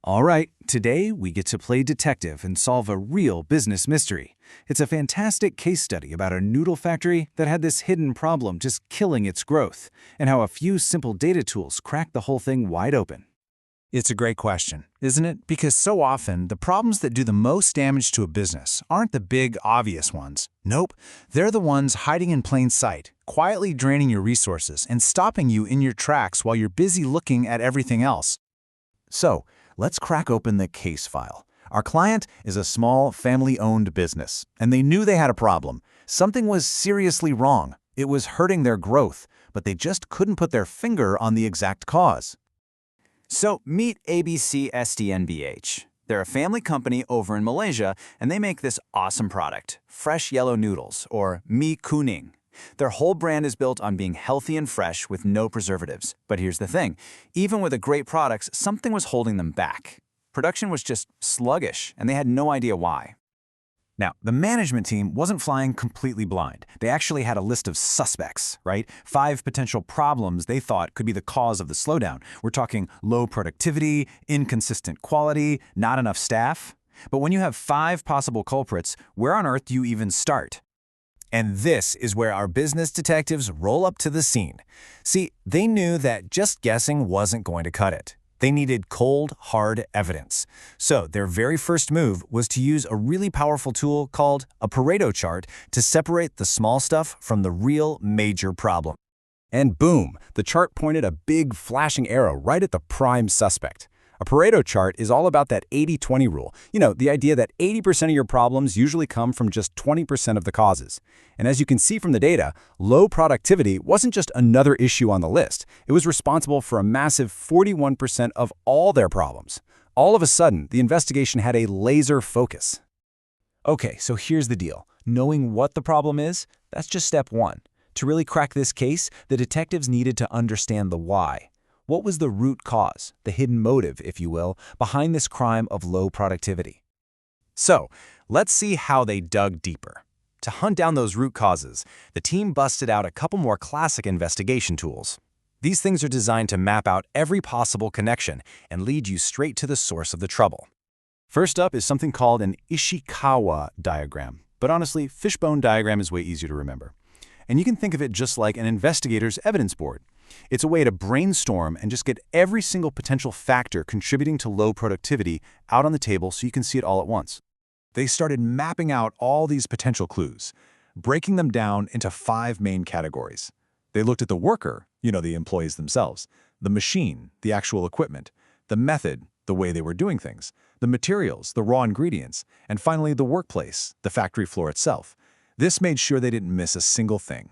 All right, today we get to play detective and solve a real business mystery. It's a fantastic case study about a noodle factory that had this hidden problem just killing its growth, and how a few simple data tools cracked the whole thing wide open. It's a great question, isn't it? Because so often, the problems that do the most damage to a business aren't the big, obvious ones. Nope, they're the ones hiding in plain sight, quietly draining your resources and stopping you in your tracks while you're busy looking at everything else. So, let's crack open the case file. Our client is a small, family-owned business, and they knew they had a problem. Something was seriously wrong. It was hurting their growth, but they just couldn't put their finger on the exact cause. So meet ABC SDNBH. They're a family company over in Malaysia, and they make this awesome product, fresh yellow noodles, or Mee Kuning. Their whole brand is built on being healthy and fresh with no preservatives. But here's the thing, even with the great products, something was holding them back. Production was just sluggish, and they had no idea why. Now, the management team wasn't flying completely blind. They actually had a list of suspects, right? 5 potential problems they thought could be the cause of the slowdown. We're talking low productivity, inconsistent quality, not enough staff. But when you have 5 possible culprits, where on earth do you even start? And this is where our business detectives roll up to the scene. See, they knew that just guessing wasn't going to cut it. They needed cold, hard evidence. So their very first move was to use a really powerful tool called a Pareto chart to separate the small stuff from the real major problem. And boom, the chart pointed a big flashing arrow right at the prime suspect. A Pareto chart is all about that 80-20 rule. You know, the idea that 80% of your problems usually come from just 20% of the causes. And as you can see from the data, low productivity wasn't just another issue on the list. It was responsible for a massive 41% of all their problems. All of a sudden, the investigation had a laser focus. Okay, so here's the deal. Knowing what the problem is, that's just step one. To really crack this case, the detectives needed to understand the why. What was the root cause, the hidden motive, if you will, behind this crime of low productivity? So, let's see how they dug deeper. To hunt down those root causes, the team busted out a couple more classic investigation tools. These things are designed to map out every possible connection and lead you straight to the source of the trouble. First up is something called an Ishikawa diagram. But honestly, fishbone diagram is way easier to remember. And you can think of it just like an investigator's evidence board. It's a way to brainstorm and just get every single potential factor contributing to low productivity out on the table so you can see it all at once. They started mapping out all these potential clues, breaking them down into 5 main categories. They looked at the worker, the employees themselves, the machine, the actual equipment, the method, the way they were doing things, the materials, the raw ingredients, and finally the workplace, the factory floor itself. This made sure they didn't miss a single thing.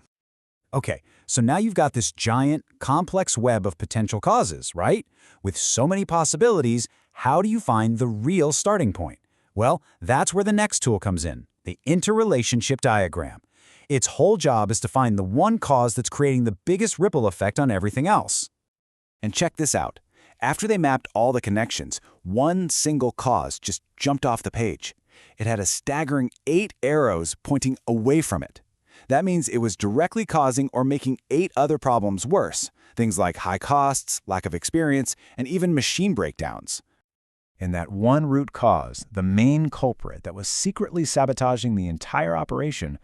Okay, so now you've got this giant, complex web of potential causes, right? With so many possibilities, how do you find the real starting point? Well, that's where the next tool comes in, the interrelationship diagram. Its whole job is to find the one cause that's creating the biggest ripple effect on everything else. And check this out. After they mapped all the connections, one single cause just jumped off the page. It had a staggering 8 arrows pointing away from it. That means it was directly causing or making 8 other problems worse, things like high costs, lack of experience, and even machine breakdowns. And that one root cause, the main culprit that was secretly sabotaging the entire operation,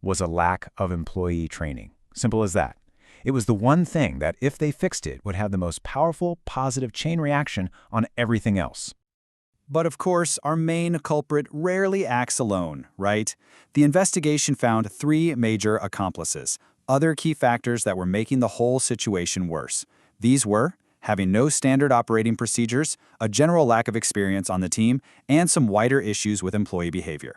was a lack of employee training. Simple as that. It was the one thing that, if they fixed it, would have the most powerful, positive chain reaction on everything else. But of course, our main culprit rarely acts alone, right? The investigation found 3 major accomplices, other key factors that were making the whole situation worse. These were having no standard operating procedures, a general lack of experience on the team, and some wider issues with employee behavior.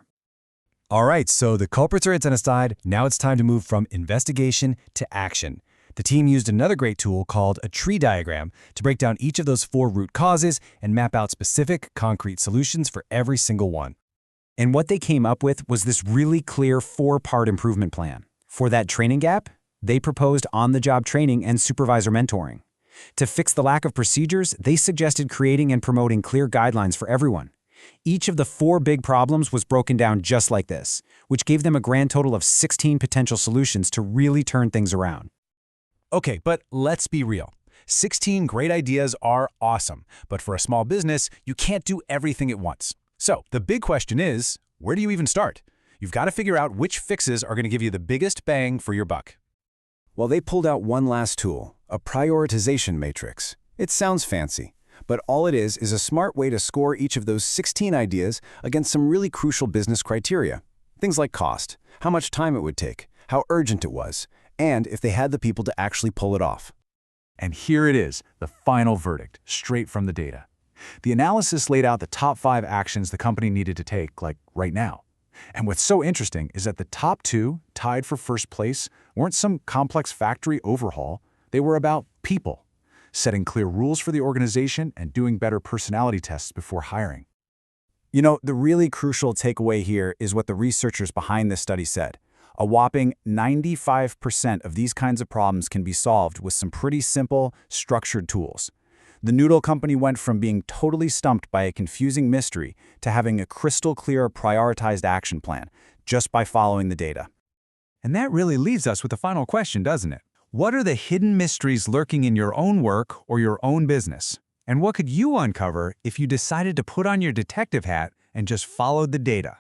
All right, so the culprits are identified. Now it's time to move from investigation to action. The team used another great tool called a tree diagram to break down each of those 4 root causes and map out specific, concrete solutions for every single one. And what they came up with was this really clear 4-part improvement plan. For that training gap, they proposed on-the-job training and supervisor mentoring. To fix the lack of procedures, they suggested creating and promoting clear guidelines for everyone. Each of the 4 big problems was broken down just like this, which gave them a grand total of 16 potential solutions to really turn things around. Okay, but let's be real. 16 great ideas are awesome, but for a small business, you can't do everything at once. So the big question is, where do you even start? You've got to figure out which fixes are going to give you the biggest bang for your buck. Well, they pulled out one last tool, a prioritization matrix. It sounds fancy, but all it is a smart way to score each of those 16 ideas against some really crucial business criteria. Things like cost, how much time it would take, how urgent it was, and if they had the people to actually pull it off. And here it is, the final verdict, straight from the data. The analysis laid out the top 5 actions the company needed to take, like right now. And what's so interesting is that the top 2, tied for first place, weren't some complex factory overhaul. They were about people, setting clear rules for the organization and doing better personality tests before hiring. You know, the really crucial takeaway here is what the researchers behind this study said. A whopping 95% of these kinds of problems can be solved with some pretty simple, structured tools. The Noodle company went from being totally stumped by a confusing mystery to having a crystal clear, prioritized action plan, just by following the data. And that really leaves us with the final question, doesn't it? What are the hidden mysteries lurking in your own work or your own business? And what could you uncover if you decided to put on your detective hat and just followed the data?